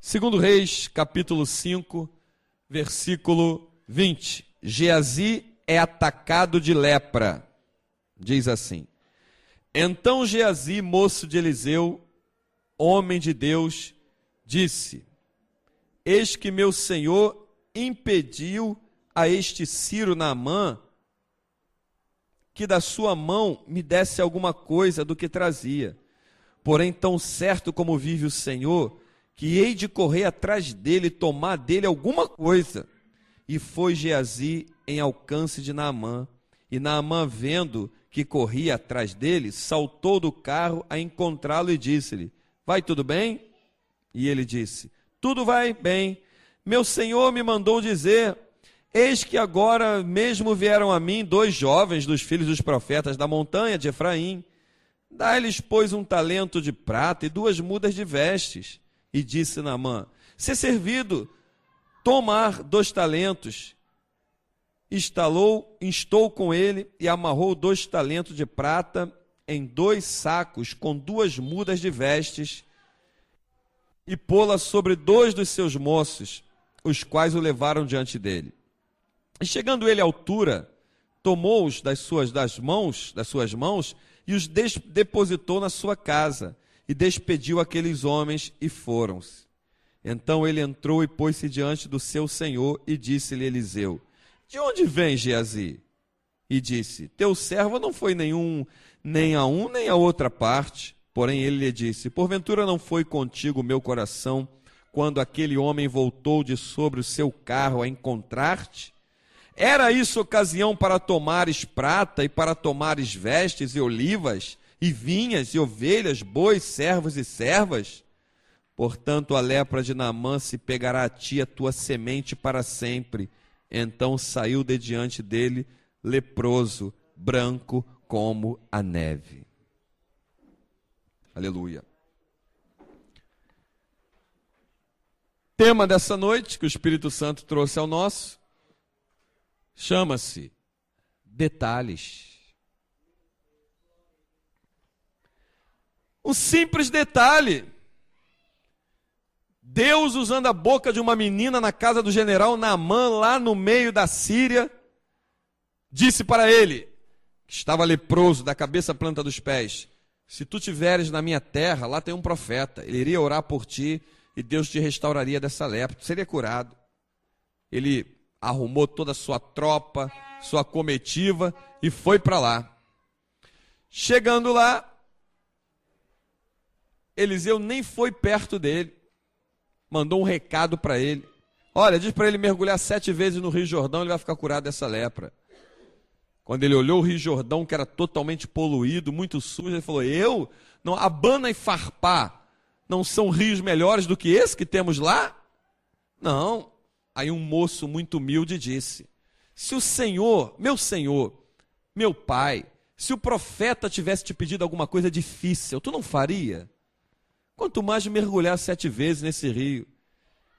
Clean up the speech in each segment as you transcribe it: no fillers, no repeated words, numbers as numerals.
Segundo Reis, capítulo 5, versículo 20. Geazi é atacado de lepra. Diz assim: Então Geazi, moço de Eliseu, homem de Deus, disse: Eis que meu senhor impediu a este Ciro Naamã que da sua mão me desse alguma coisa do que trazia. Porém, tão certo como vive o Senhor, que hei de correr atrás dele e tomar dele alguma coisa. E foi Geazi em alcance de Naamã. E Naamã, vendo que corria atrás dele, saltou do carro a encontrá-lo e disse-lhe: Vai tudo bem? E ele disse: Tudo vai bem. Meu senhor me mandou dizer: Eis que agora mesmo vieram a mim 2 jovens dos filhos dos profetas da montanha de Efraim. Dá-lhes, pois, 1 talento de prata e 2 mudas de vestes. E disse Naamã: Se servido, tomar 2 talentos. Instou com ele e amarrou 2 talentos de prata em 2 sacos com 2 mudas de vestes e pô-la sobre 2 dos seus moços, os quais o levaram diante dele. E chegando ele à altura, tomou-os das suas mãos e os depositou na sua casa e despediu aqueles homens e foram-se. Então ele entrou e pôs-se diante do seu senhor e disse-lhe Eliseu: De onde vem Geazi? E disse: Teu servo não foi nem a um nem a outra parte. Porém ele lhe disse: Porventura não foi contigo o meu coração quando aquele homem voltou de sobre o seu carro a encontrar-te? Era isso ocasião para tomares prata e para tomares vestes e olivas, e vinhas e ovelhas, bois, servos e servas? Portanto, a lepra de Naamã se pegará a ti, a tua semente para sempre. Então saiu de diante dele, leproso, branco como a neve. Aleluia. Tema dessa noite que o Espírito Santo trouxe ao nosso chama-se detalhes. Um simples detalhe. Deus, usando a boca de uma menina na casa do general Naamã, lá no meio da Síria, disse para ele, que estava leproso da cabeça à planta dos pés: Se tu tiveres na minha terra, lá tem um profeta, ele iria orar por ti e Deus te restauraria dessa lepra, tu seria curado. Ele arrumou toda a sua tropa, sua comitiva e foi para lá. Chegando lá, Eliseu nem foi perto dele. Mandou um recado para ele: Olha, diz para ele mergulhar 7 vezes no Rio Jordão, ele vai ficar curado dessa lepra. Quando ele olhou o Rio Jordão, que era totalmente poluído, muito sujo, ele falou: Não, Abana e Farpá não são rios melhores do que esse que temos lá? Não. Aí um moço muito humilde disse: Se o Senhor, meu pai, se o profeta tivesse te pedido alguma coisa difícil, tu não faria? Quanto mais mergulhar 7 vezes nesse rio.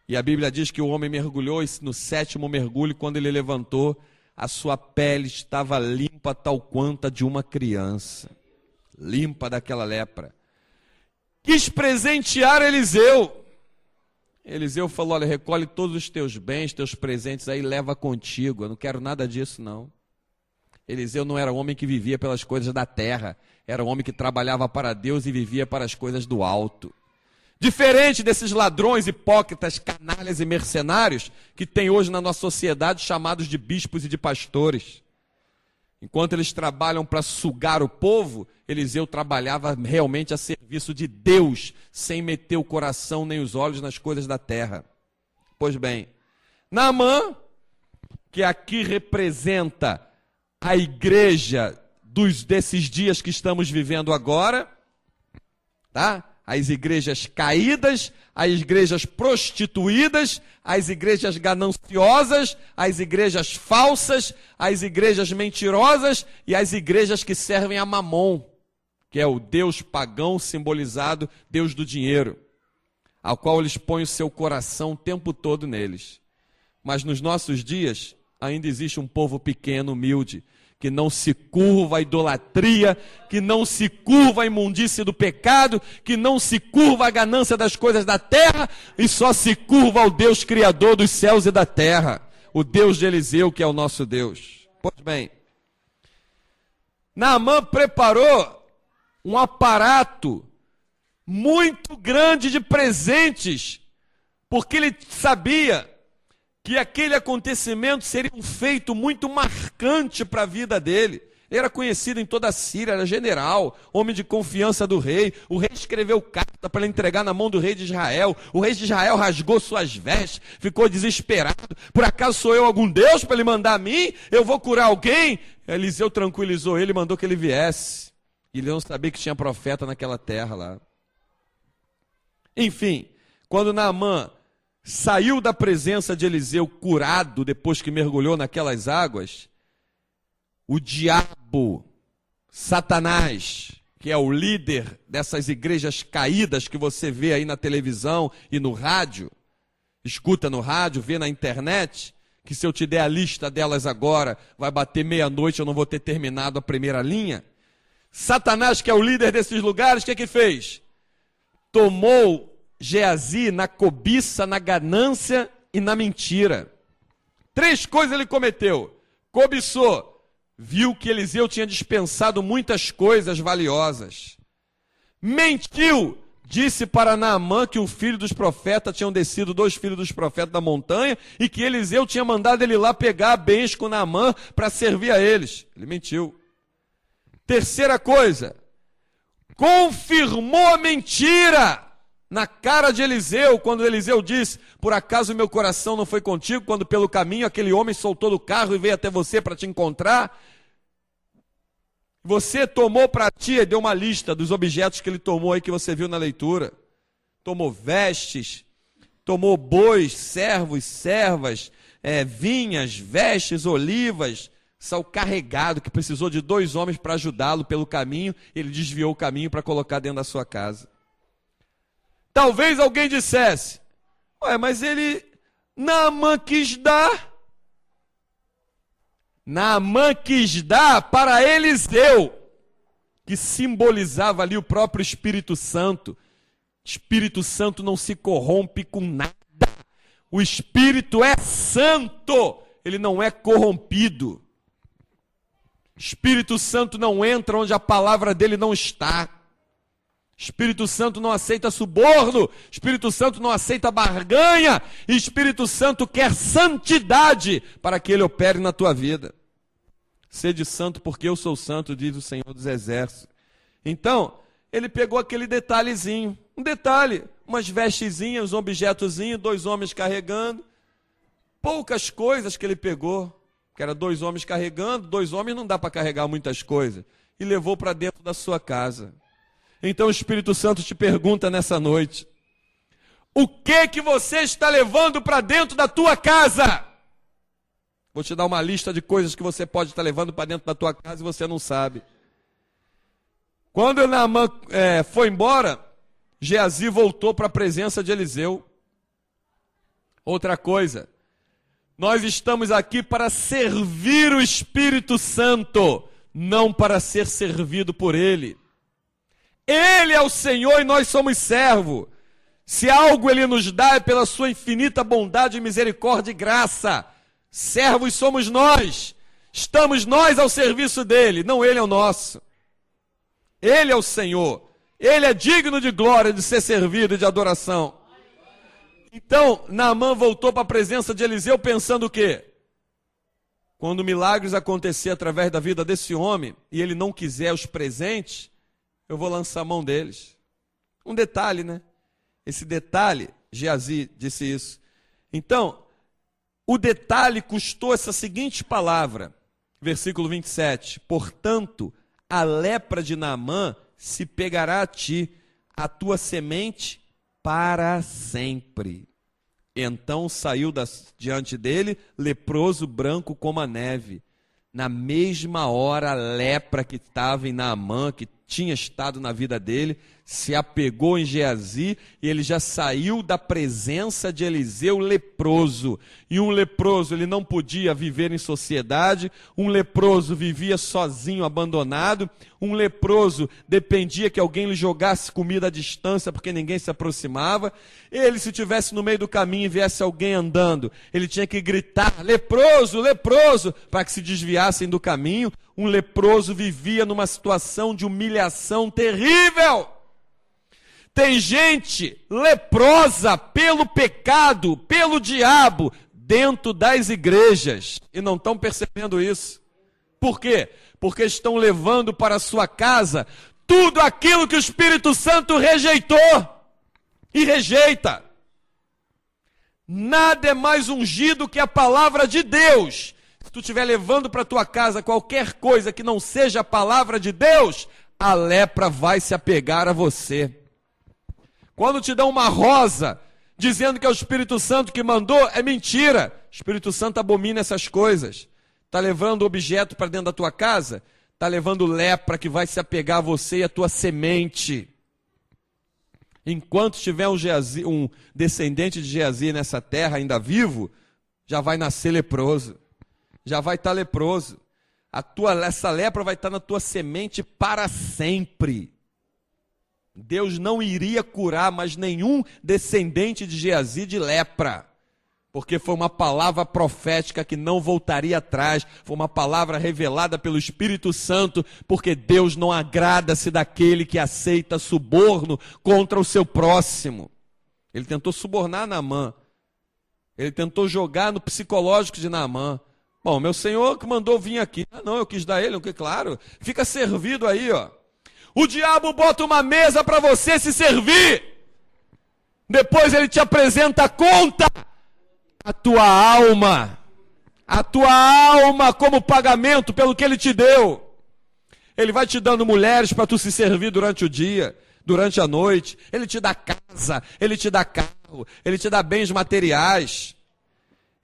E a Bíblia diz que o homem mergulhou, e no 7º mergulho, quando ele levantou, a sua pele estava limpa tal quanto a de uma criança. Limpa daquela lepra. Quis presentear Eliseu. Eliseu falou: Olha, recolhe todos os teus bens, teus presentes aí, leva contigo. Eu não quero nada disso, não. Eliseu não era um homem que vivia pelas coisas da terra. Era um homem que trabalhava para Deus e vivia para as coisas do alto. Diferente desses ladrões, hipócritas, canalhas e mercenários que tem hoje na nossa sociedade, chamados de bispos e de pastores. Enquanto eles trabalham para sugar o povo, Eliseu trabalhava realmente a serviço de Deus, sem meter o coração nem os olhos nas coisas da terra. Pois bem, Naamã, que aqui representa a igreja desses dias que estamos vivendo agora, tá? As igrejas caídas, as igrejas prostituídas, as igrejas gananciosas, as igrejas falsas, as igrejas mentirosas e as igrejas que servem a Mamon, que é o deus pagão simbolizado, deus do dinheiro, ao qual eles põem o seu coração o tempo todo neles. Mas nos nossos dias ainda existe um povo pequeno, humilde, que não se curva à idolatria, que não se curva à imundície do pecado, que não se curva à ganância das coisas da terra, e só se curva ao Deus Criador dos céus e da terra, o Deus de Eliseu, que é o nosso Deus. Pois bem, Naamã preparou um aparato muito grande de presentes, porque ele sabia que aquele acontecimento seria um feito muito marcante para a vida dele. Ele era conhecido em toda a Síria, era general, homem de confiança do rei. O rei escreveu carta para ele entregar na mão do rei de Israel. O rei de Israel rasgou suas vestes, ficou desesperado. Por acaso sou eu algum Deus para ele mandar a mim? Eu vou curar alguém? Eliseu tranquilizou ele, mandou que ele viesse. E ele não sabia que tinha profeta naquela terra lá. Enfim, quando Naamã saiu da presença de Eliseu curado, depois que mergulhou naquelas águas, o diabo, Satanás, que é o líder dessas igrejas caídas que você vê aí na televisão e no rádio, escuta no rádio, vê na internet, que se eu te der a lista delas agora, vai bater meia-noite, eu não vou ter terminado a primeira linha. Satanás, que é o líder desses lugares, o que fez? Tomou Geazi na cobiça, na ganância e na mentira. 3 coisas ele cometeu. Cobiçou, viu que Eliseu tinha dispensado muitas coisas valiosas. Mentiu, disse para Naamã que o filho dos profetas tinham descido 2 filhos dos profetas da montanha e que Eliseu tinha mandado ele lá pegar bens com Naamã para servir a eles. Ele mentiu. Terceira coisa, confirmou a mentira na cara de Eliseu, quando Eliseu disse: por acaso meu coração não foi contigo, quando pelo caminho aquele homem soltou do carro e veio até você para te encontrar? Você tomou para ti, e deu uma lista dos objetos que ele tomou aí que você viu na leitura. Tomou vestes, tomou bois, servos, servas, vinhas, vestes, olivas, saiu carregado, que precisou de 2 homens para ajudá-lo pelo caminho, ele desviou o caminho para colocar dentro da sua casa. Talvez alguém dissesse: mas Naamã quis dar. Naamã quis dar para Eliseu, que simbolizava ali o próprio Espírito Santo. Espírito Santo não se corrompe com nada. O Espírito é santo, ele não é corrompido. Espírito Santo não entra onde a palavra dele não está. Espírito Santo não aceita suborno, Espírito Santo não aceita barganha, e Espírito Santo quer santidade para que ele opere na tua vida. Sede santo porque eu sou santo, diz o Senhor dos Exércitos. Então, ele pegou aquele detalhezinho, um detalhe, umas vestezinhas, um objetozinho, 2 homens carregando, poucas coisas que ele pegou, que era 2 homens carregando, 2 homens não dá para carregar muitas coisas, e levou para dentro da sua casa. Então o Espírito Santo te pergunta nessa noite: o que você está levando para dentro da tua casa? Vou te dar uma lista de coisas que você pode estar levando para dentro da tua casa e você não sabe. Quando Naamã foi embora, Geazi voltou para a presença de Eliseu. Outra coisa, nós estamos aqui para servir o Espírito Santo, não para ser servido por ele. Ele é o Senhor e nós somos servo. Se algo ele nos dá é pela sua infinita bondade, misericórdia e graça. Servos somos nós. Estamos nós ao serviço dele, não ele ao nosso. Ele é o Senhor. Ele é digno de glória, de ser servido e de adoração. Então, Naamã voltou para a presença de Eliseu pensando o quê? Quando milagres acontecer através da vida desse homem e ele não quiser os presentes, eu vou lançar a mão deles. Um detalhe, né? Esse detalhe, Geazi disse isso. Então, o detalhe custou essa seguinte palavra, versículo 27. Portanto, a lepra de Naamã se pegará a ti, a tua semente para sempre. Então saiu diante dele, leproso, branco como a neve. Na mesma hora, a lepra que estava em Naamã, que tinha estado na vida dele, se apegou em Geazi e ele já saiu da presença de Eliseu leproso. E um leproso, ele não podia viver em sociedade, um leproso vivia sozinho, abandonado, um leproso dependia que alguém lhe jogasse comida à distância porque ninguém se aproximava. Ele, se estivesse no meio do caminho e viesse alguém andando, ele tinha que gritar, leproso, leproso, para que se desviassem do caminho. Um leproso vivia numa situação de humilhação terrível. Tem gente leprosa pelo pecado, pelo diabo, dentro das igrejas, e não estão percebendo isso. Por quê? Porque estão levando para a sua casa tudo aquilo que o Espírito Santo rejeitou e rejeita. Nada é mais ungido que a palavra de Deus. Se tu estiver levando para a tua casa qualquer coisa que não seja a palavra de Deus, a lepra vai se apegar a você. Quando te dão uma rosa, dizendo que é o Espírito Santo que mandou, é mentira. O Espírito Santo abomina essas coisas. Está levando objeto para dentro da tua casa? Está levando lepra que vai se apegar a você e a tua semente. Enquanto tiver um descendente de Geazi nessa terra ainda vivo, já vai nascer leproso. Já vai estar leproso. Essa lepra vai estar na tua semente para sempre. Deus não iria curar mais nenhum descendente de Geazi de lepra, porque foi uma palavra profética que não voltaria atrás, foi uma palavra revelada pelo Espírito Santo, porque Deus não agrada-se daquele que aceita suborno contra o seu próximo. Ele tentou subornar Naamã, ele tentou jogar no psicológico de Naamã. Bom, meu senhor que mandou vir aqui, não, eu quis dar ele, claro, fica servido aí, ó. O diabo bota uma mesa para você se servir. Depois ele te apresenta a conta. A tua alma como pagamento pelo que ele te deu. Ele vai te dando mulheres para tu se servir durante o dia, durante a noite. Ele te dá casa, ele te dá carro, ele te dá bens materiais.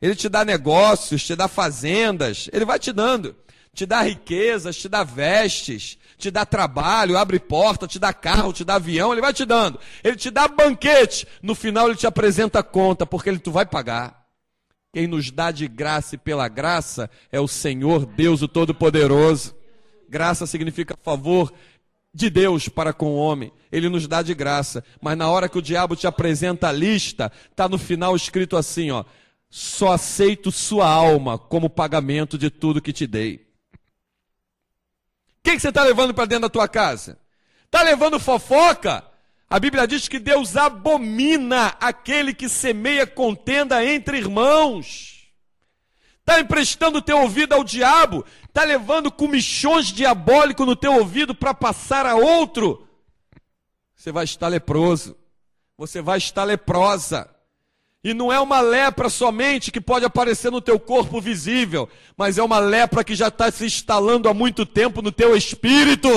Ele te dá negócios, te dá fazendas. Ele vai te dando. Te dá riquezas, te dá vestes, te dá trabalho, abre porta, te dá carro, te dá avião, ele vai te dando. Ele te dá banquete, no final ele te apresenta a conta, porque tu vai pagar. Quem nos dá de graça e pela graça é o Senhor Deus, o Todo-Poderoso. Graça significa favor de Deus para com o homem. Ele nos dá de graça, mas na hora que o diabo te apresenta a lista, está no final escrito assim, ó, só aceito sua alma como pagamento de tudo que te dei. O que você está levando para dentro da tua casa? Está levando fofoca? A Bíblia diz que Deus abomina aquele que semeia contenda entre irmãos. Está emprestando o teu ouvido ao diabo? Está levando comichões diabólicos no teu ouvido para passar a outro? Você vai estar leproso. Você vai estar leprosa. E não é uma lepra somente que pode aparecer no teu corpo visível, mas é uma lepra que já está se instalando há muito tempo no teu espírito.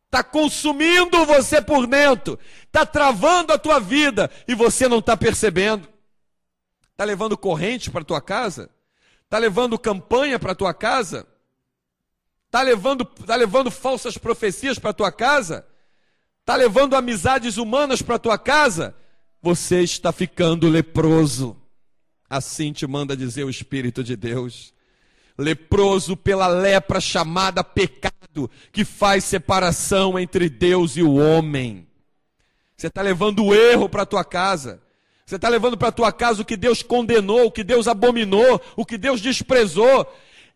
Está consumindo você por dentro, está travando a tua vida e você não está percebendo. Está levando corrente para a tua casa? Está levando campanha para a tua casa? Está levando falsas profecias para a tua casa? Está levando amizades humanas para a tua casa? Você está ficando leproso. Assim te manda dizer o Espírito de Deus. Leproso pela lepra chamada pecado, que faz separação entre Deus e o homem. Você está levando o erro para a tua casa. Você está levando para a tua casa o que Deus condenou, o que Deus abominou, o que Deus desprezou.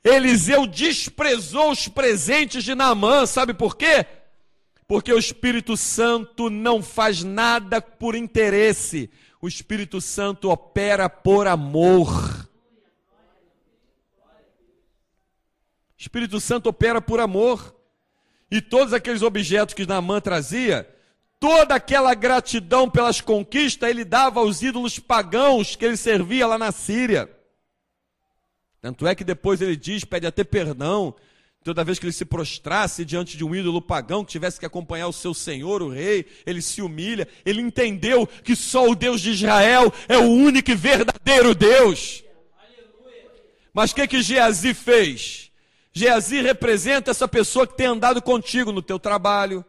Eliseu desprezou os presentes de Naamã, sabe por quê? Porque o Espírito Santo não faz nada por interesse. O Espírito Santo opera por amor. O Espírito Santo opera por amor. E todos aqueles objetos que Naamã trazia, toda aquela gratidão pelas conquistas, ele dava aos ídolos pagãos que ele servia lá na Síria. Tanto é que depois ele diz, pede até perdão, toda vez que ele se prostrasse diante de um ídolo pagão, que tivesse que acompanhar o seu senhor, o rei, ele se humilha, ele entendeu que só o Deus de Israel é o único e verdadeiro Deus. Mas o que Geazi fez? Geazi representa essa pessoa que tem andado contigo no teu trabalho,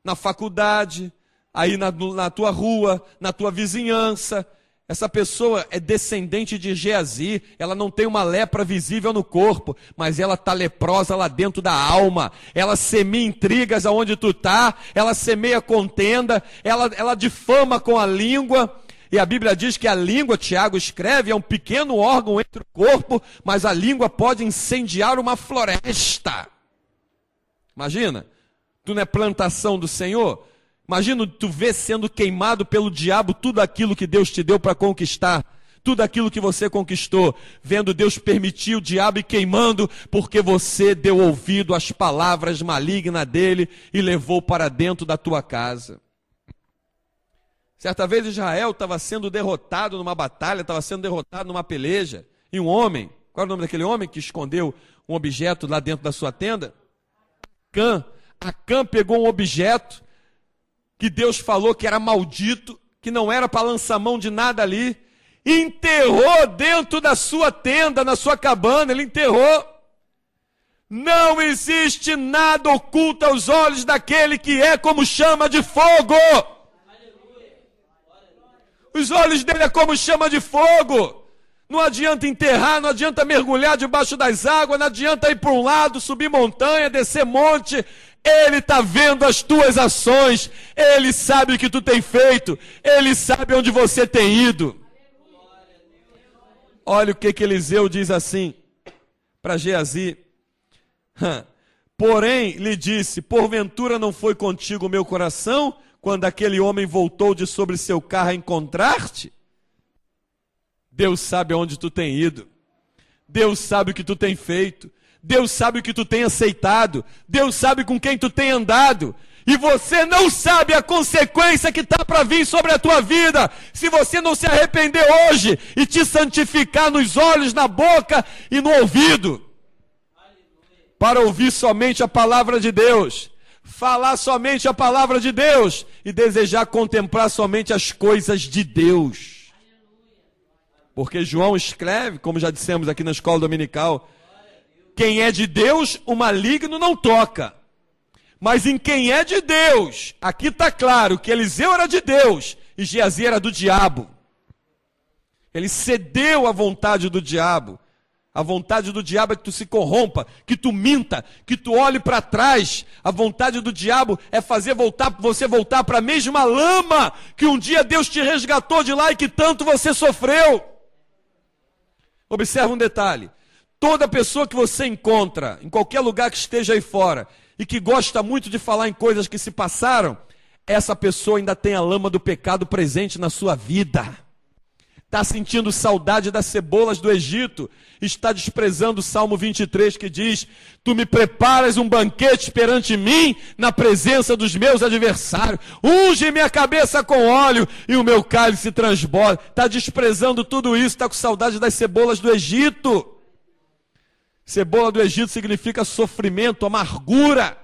na faculdade, aí na tua rua, na tua vizinhança. Essa pessoa é descendente de Geazi, ela não tem uma lepra visível no corpo, mas ela está leprosa lá dentro da alma. Ela semeia intrigas aonde tu está, ela semeia contenda, ela difama com a língua. E a Bíblia diz que a língua, Tiago escreve, é um pequeno órgão entre o corpo, mas a língua pode incendiar uma floresta. Imagina, tu não é plantação do Senhor? Imagina tu ver sendo queimado pelo diabo tudo aquilo que Deus te deu para conquistar. Tudo aquilo que você conquistou, vendo Deus permitir o diabo ir queimando, porque você deu ouvido às palavras malignas dele e levou para dentro da tua casa. Certa vez Israel estava sendo derrotado numa batalha, estava sendo derrotado numa peleja, e um homem, qual é o nome daquele homem que escondeu um objeto lá dentro da sua tenda? Acã pegou um objeto que Deus falou que era maldito, que não era para lançar mão de nada ali, enterrou dentro da sua tenda, na sua cabana, ele enterrou. Não existe nada oculto aos olhos daquele que é como chama de fogo. Os olhos dele é como chama de fogo. Não adianta enterrar, não adianta mergulhar debaixo das águas, não adianta ir para um lado, subir montanha, descer monte. Ele está vendo as tuas ações, ele sabe o que tu tem feito, ele sabe onde você tem ido. Olha o que Eliseu diz assim para Geazi. Porém, lhe disse, porventura não foi contigo o meu coração, quando aquele homem voltou de sobre seu carro a encontrar-te? Deus sabe aonde tu tem ido. Deus sabe o que tu tem feito. Deus sabe o que tu tem aceitado. Deus sabe com quem tu tem andado. E você não sabe a consequência que está para vir sobre a tua vida. Se você não se arrepender hoje e te santificar nos olhos, na boca e no ouvido. Para ouvir somente a palavra de Deus. Falar somente a palavra de Deus e desejar contemplar somente as coisas de Deus. Porque João escreve, como já dissemos aqui na escola dominical, quem é de Deus, o maligno não toca. Mas em quem é de Deus, aqui está claro que Eliseu era de Deus e Geazi era do diabo. Ele cedeu à vontade do diabo. A vontade do diabo é que tu se corrompa, que tu minta, que tu olhe para trás. A vontade do diabo é fazer você voltar para a mesma lama que um dia Deus te resgatou de lá e que tanto você sofreu. Observa um detalhe. Toda pessoa que você encontra, em qualquer lugar que esteja aí fora, e que gosta muito de falar em coisas que se passaram, essa pessoa ainda tem a lama do pecado presente na sua vida. Está sentindo saudade das cebolas do Egito, está desprezando o Salmo 23 que diz, tu me preparas um banquete perante mim, na presença dos meus adversários, unge minha cabeça com óleo e o meu cálice transborda. Está desprezando tudo isso, está com saudade das cebolas do Egito. Cebola do Egito significa sofrimento, amargura,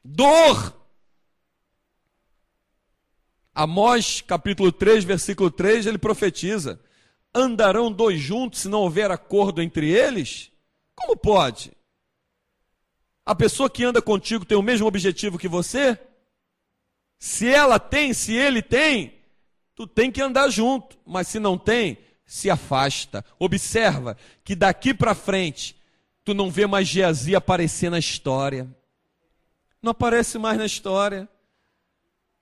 dor. Amós, capítulo 3, versículo 3, ele profetiza, andarão dois juntos se não houver acordo entre eles? Como pode? A pessoa que anda contigo tem o mesmo objetivo que você? Se ela tem, se ele tem, tu tem que andar junto, mas se não tem, se afasta. Observa que daqui para frente, tu não vê mais Geazi aparecer na história. Não aparece mais na história.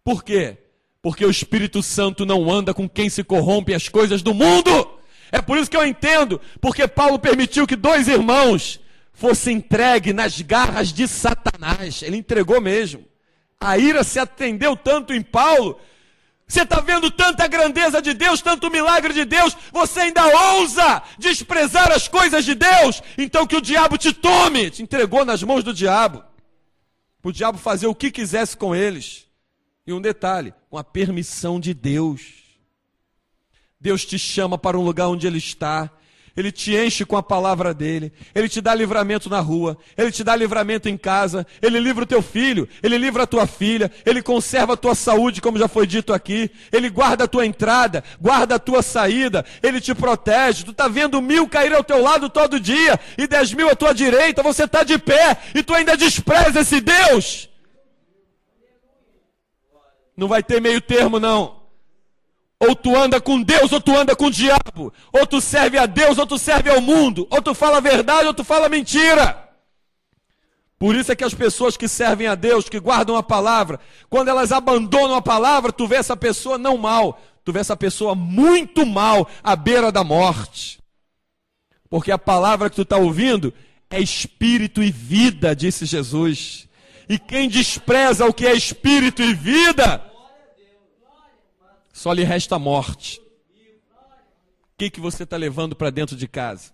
Por quê? Porque o Espírito Santo não anda com quem se corrompe as coisas do mundo. É por isso que eu entendo, porque Paulo permitiu que dois irmãos fossem entregues nas garras de Satanás. Ele entregou mesmo. A ira se atendeu tanto em Paulo. Você está vendo tanta grandeza de Deus, tanto milagre de Deus, você ainda ousa desprezar as coisas de Deus? Então que o diabo te tome. Te entregou nas mãos do diabo. Para o diabo fazer o que quisesse com eles. E um detalhe, com a permissão de Deus. Deus te chama para um lugar onde Ele está. Ele te enche com a palavra dele, ele te dá livramento na rua, ele te dá livramento em casa, ele livra o teu filho, ele livra a tua filha, ele conserva a tua saúde, como já foi dito aqui, ele guarda a tua entrada, guarda a tua saída, ele te protege. Tu está vendo 1000 cair ao teu lado todo dia e 10.000 à tua direita, você está de pé e tu ainda despreza esse Deus. Não vai ter meio termo não. Ou tu anda com Deus, ou tu anda com o diabo. Ou tu serve a Deus, ou tu serve ao mundo. Ou tu fala a verdade, ou tu fala mentira. Por isso é que as pessoas que servem a Deus, que guardam a palavra, quando elas abandonam a palavra, tu vê essa pessoa não mal. Tu vê essa pessoa muito mal, à beira da morte. Porque a palavra que tu está ouvindo é espírito e vida, disse Jesus. E quem despreza o que é espírito e vida, só lhe resta a morte. O que você está levando para dentro de casa?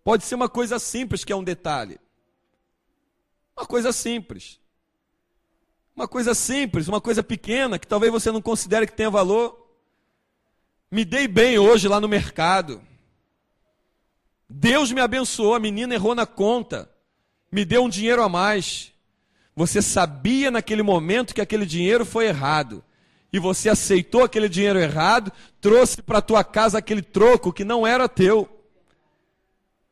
Pode ser uma coisa simples, que é um detalhe. Uma coisa simples. Uma coisa simples, uma coisa pequena, que talvez você não considere que tenha valor. Me dei bem hoje lá no mercado. Deus me abençoou, a menina errou na conta. Me deu um dinheiro a mais. Você sabia naquele momento que aquele dinheiro foi errado. E você aceitou aquele dinheiro errado, trouxe para a tua casa aquele troco que não era teu.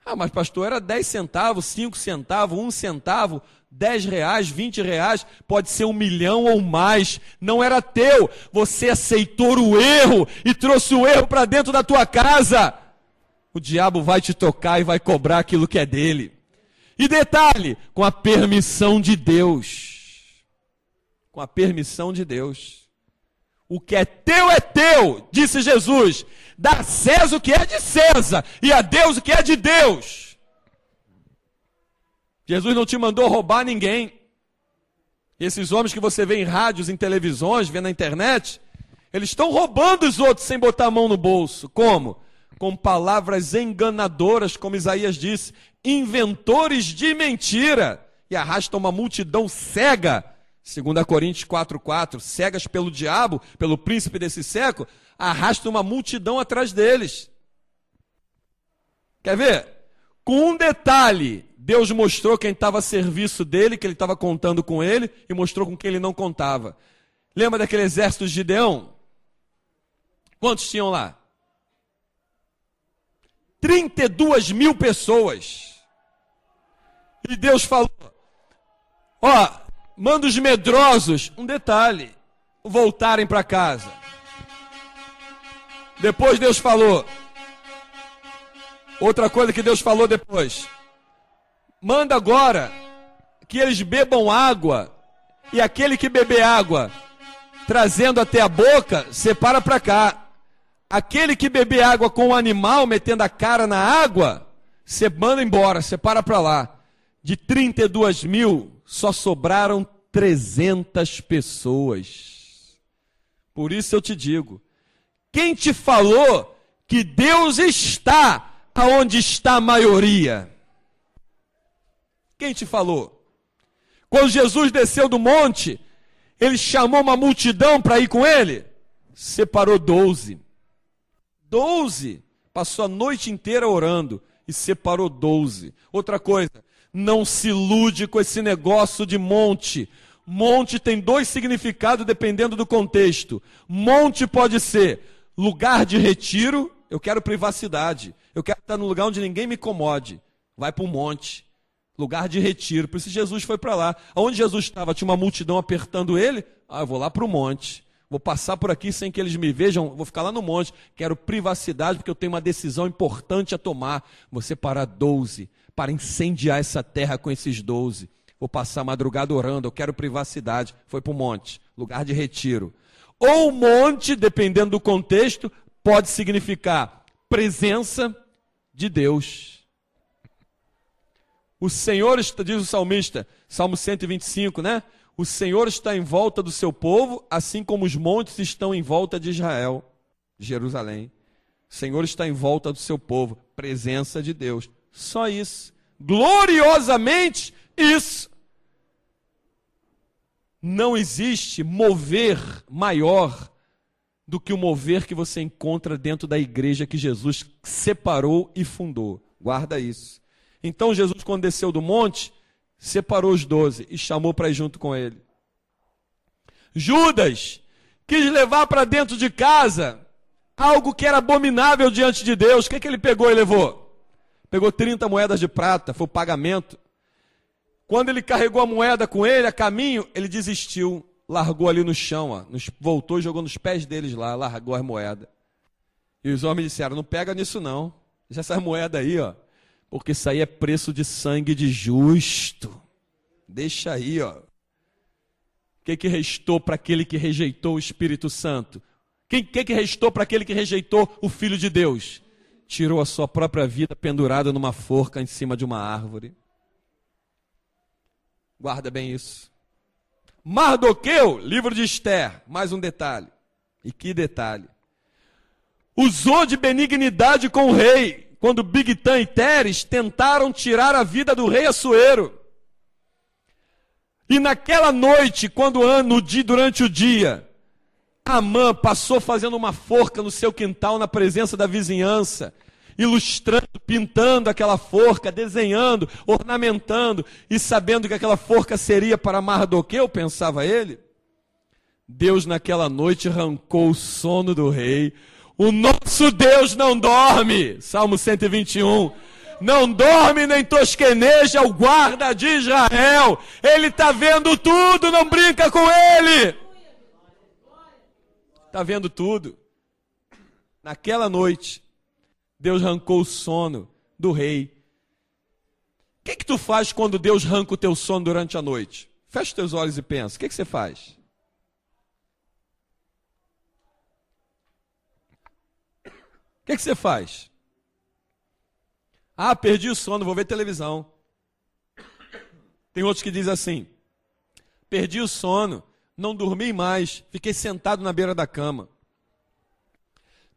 Ah, mas pastor, era 10 centavos, 5 centavos, 1 centavo, 10 reais, 20 reais, pode ser 1 milhão ou mais. Não era teu. Você aceitou o erro e trouxe o erro para dentro da tua casa. O diabo vai te tocar e vai cobrar aquilo que é dele. E detalhe, com a permissão de Deus. Com a permissão de Deus. O que é teu, disse Jesus. Dá a César o que é de César e a Deus o que é de Deus. Jesus não te mandou roubar ninguém. Esses homens que você vê em rádios, em televisões, vê na internet, eles estão roubando os outros sem botar a mão no bolso. Como? Com palavras enganadoras, como Isaías disse, inventores de mentira, e arrastam uma multidão cega. 2 Coríntios 4,4, cegas pelo diabo, pelo príncipe desse século, arrasta uma multidão atrás deles. Quer ver? Com um detalhe, Deus mostrou quem estava a serviço dele, que ele estava contando com ele, e mostrou com quem ele não contava. Lembra daquele exército de Gideão? Quantos tinham lá? 32.000 pessoas. E Deus falou, manda os medrosos, um detalhe, voltarem para casa. Depois Deus falou, outra coisa que Deus falou depois, manda agora que eles bebam água, e aquele que beber água, trazendo até a boca, separa para cá. Aquele que beber água com o animal, metendo a cara na água, você manda embora, separa para lá. De 32.000, só sobraram 300 pessoas. Por isso eu te digo, quem te falou que Deus está aonde está a maioria? Quem te falou? Quando Jesus desceu do monte, ele chamou uma multidão para ir com ele, separou 12. 12, passou a noite inteira orando e separou 12. Outra coisa, não se ilude com esse negócio de monte. Monte tem 2 significados dependendo do contexto. Monte pode ser lugar de retiro, eu quero privacidade, eu quero estar num lugar onde ninguém me incomode. Vai para um monte, lugar de retiro. Por isso Jesus foi para lá. Onde Jesus estava, tinha uma multidão apertando ele, eu vou lá para o monte. Vou passar por aqui sem que eles me vejam, vou ficar lá no monte. Quero privacidade porque eu tenho uma decisão importante a tomar. Vou separar 12 para incendiar essa terra com esses 12. Vou passar a madrugada orando, eu quero privacidade. Foi para o monte, lugar de retiro. Ou monte, dependendo do contexto, pode significar presença de Deus. O Senhor, diz o salmista, Salmo 125, né? O Senhor está em volta do seu povo, assim como os montes estão em volta de Israel, de Jerusalém. O Senhor está em volta do seu povo, presença de Deus. Só isso. Gloriosamente isso. Não existe mover maior do que o mover que você encontra dentro da igreja que Jesus separou e fundou. Guarda isso. Então Jesus, quando desceu do monte, separou os 12 e chamou para ir junto com ele. Judas quis levar para dentro de casa algo que era abominável diante de Deus. O que ele pegou e levou? Pegou 30 moedas de prata, foi o pagamento. Quando ele carregou a moeda com ele, a caminho, ele desistiu, largou ali no chão, ó, voltou e jogou nos pés deles lá, largou as moedas. E os homens disseram, não pega nisso não, deixa essas moedas aí, ó, porque isso aí é preço de sangue de justo. Deixa aí, ó. O que restou para aquele que rejeitou o Espírito Santo? O que restou para aquele que rejeitou o Filho de Deus? Tirou a sua própria vida pendurada numa forca em cima de uma árvore. Guarda bem isso. Mardoqueu, livro de Esther, mais um detalhe. E que detalhe. Usou de benignidade com o rei, quando Bigtã e Teres tentaram tirar a vida do rei Assuero. E naquela noite, durante o dia, Amã passou fazendo uma forca no seu quintal, na presença da vizinhança, ilustrando, pintando aquela forca, desenhando, ornamentando, e sabendo que aquela forca seria para Mardoqueu, pensava ele. Deus naquela noite arrancou o sono do rei. O nosso Deus não dorme, Salmo 121. Não dorme nem tosqueneja o guarda de Israel. Ele está vendo tudo, não brinca com ele. Está vendo tudo. Naquela noite, Deus arrancou o sono do rei. O que tu faz quando Deus arranca o teu sono durante a noite? Fecha os teus olhos e pensa. O que você faz? O que você faz? Ah, perdi o sono, vou ver televisão. Tem outros que dizem assim, perdi o sono, não dormi mais, fiquei sentado na beira da cama.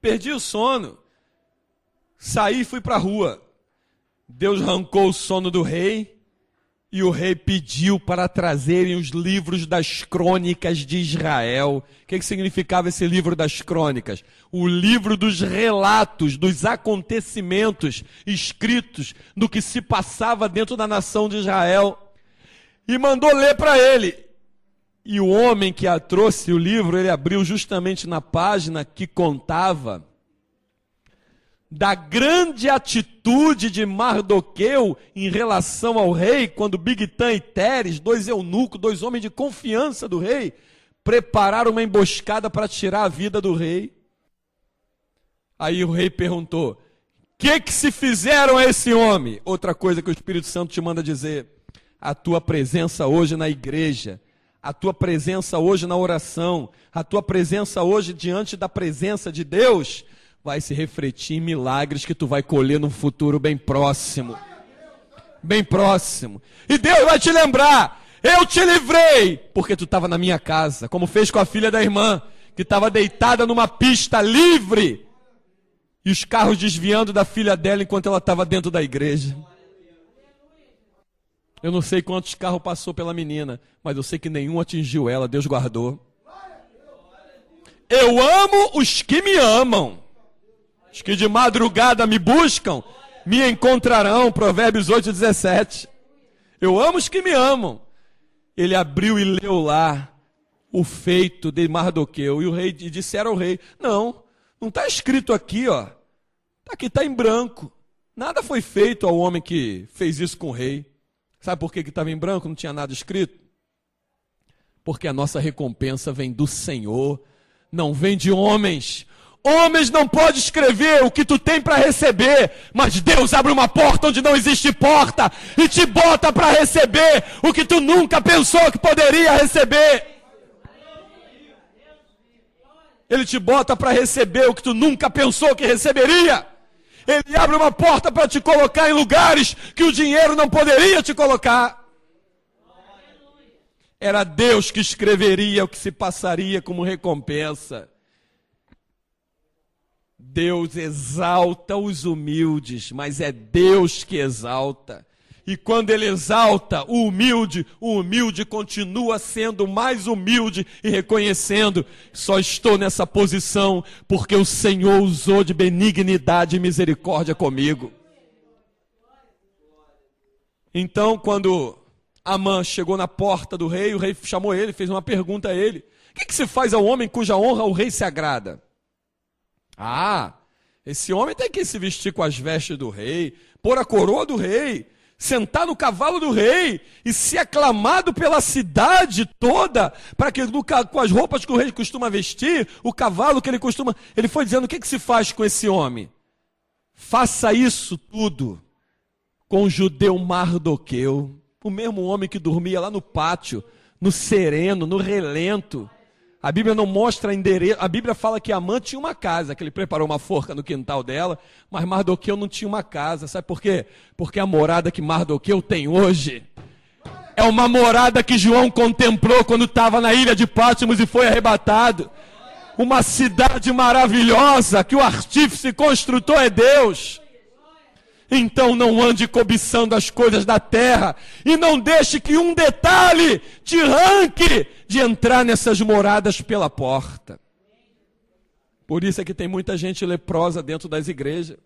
Perdi o sono, saí e fui para a rua. Deus arrancou o sono do rei e o rei pediu para trazerem os livros das crônicas de Israel. O que significava esse livro das crônicas? O livro dos relatos, dos acontecimentos escritos do que se passava dentro da nação de Israel. E mandou ler para ele. E o homem que trouxe o livro, ele abriu justamente na página que contava da grande atitude de Mardoqueu em relação ao rei, quando Bigtã e Teres, 2 eunucos, 2 homens de confiança do rei, prepararam uma emboscada para tirar a vida do rei. Aí o rei perguntou, o que se fizeram a esse homem? Outra coisa que o Espírito Santo te manda dizer, a tua presença hoje na igreja, a tua presença hoje na oração, a tua presença hoje diante da presença de Deus, vai se refletir em milagres que tu vai colher num futuro bem próximo. Bem próximo. E Deus vai te lembrar, eu te livrei, porque tu estava na minha casa, como fez com a filha da irmã, que estava deitada numa pista livre, e os carros desviando da filha dela enquanto ela estava dentro da igreja. Eu não sei quantos carros passou pela menina, mas eu sei que nenhum atingiu ela, Deus guardou. Eu amo os que me amam. Os que de madrugada me buscam, me encontrarão, Provérbios 8:17. Eu amo os que me amam. Ele abriu e leu lá o feito de Mardoqueu, e disseram ao rei, não está escrito aqui, ó. Aqui está em branco. Nada foi feito ao homem que fez isso com o rei. Sabe por que estava em branco? Não tinha nada escrito? Porque a nossa recompensa vem do Senhor, não vem de homens. Homens não podem escrever o que tu tem para receber, mas Deus abre uma porta onde não existe porta e te bota para receber o que tu nunca pensou que poderia receber. Ele te bota para receber o que tu nunca pensou que receberia. Ele abre uma porta para te colocar em lugares que o dinheiro não poderia te colocar. Era Deus que escreveria o que se passaria como recompensa. Deus exalta os humildes, mas é Deus que exalta. E quando ele exalta o humilde continua sendo mais humilde e reconhecendo: só estou nessa posição porque o Senhor usou de benignidade e misericórdia comigo. Então, quando Amã chegou na porta do rei, o rei chamou ele, fez uma pergunta a ele: o que se faz ao homem cuja honra o rei se agrada? Esse homem tem que se vestir com as vestes do rei, pôr a coroa do rei, sentar no cavalo do rei e ser aclamado pela cidade toda, para que com as roupas que o rei costuma vestir, o cavalo que ele costuma... Ele foi dizendo: o que se faz com esse homem? Faça isso tudo com o judeu Mardoqueu, o mesmo homem que dormia lá no pátio, no sereno, no relento. A Bíblia não mostra endereço. A Bíblia fala que Amã tinha uma casa, que ele preparou uma forca no quintal dela, mas Mardoqueu não tinha uma casa. Sabe por quê? Porque a morada que Mardoqueu tem hoje é uma morada que João contemplou quando estava na ilha de Patmos e foi arrebatado. Uma cidade maravilhosa que o artífice e construtor é Deus. Então não ande cobiçando as coisas da terra e não deixe que um detalhe te arranque de entrar nessas moradas pela porta. Por isso é que tem muita gente leprosa dentro das igrejas.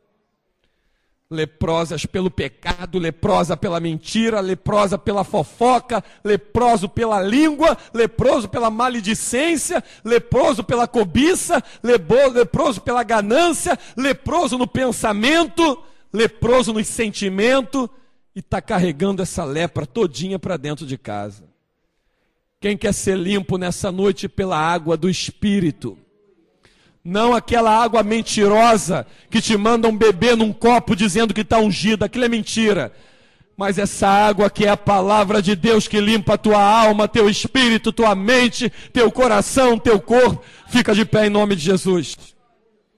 Leprosas pelo pecado, leprosa pela mentira, leprosa pela fofoca, leproso pela língua, leproso pela maledicência, leproso pela cobiça, leproso pela ganância, leproso no pensamento, leproso no sentimento, e está carregando essa lepra todinha para dentro de casa. Quem quer ser limpo nessa noite pela água do Espírito? Não aquela água mentirosa que te mandam beber num copo dizendo que está ungido, aquilo é mentira. Mas essa água que é a palavra de Deus que limpa a tua alma, teu espírito, tua mente, teu coração, teu corpo. Fica de pé em nome de Jesus.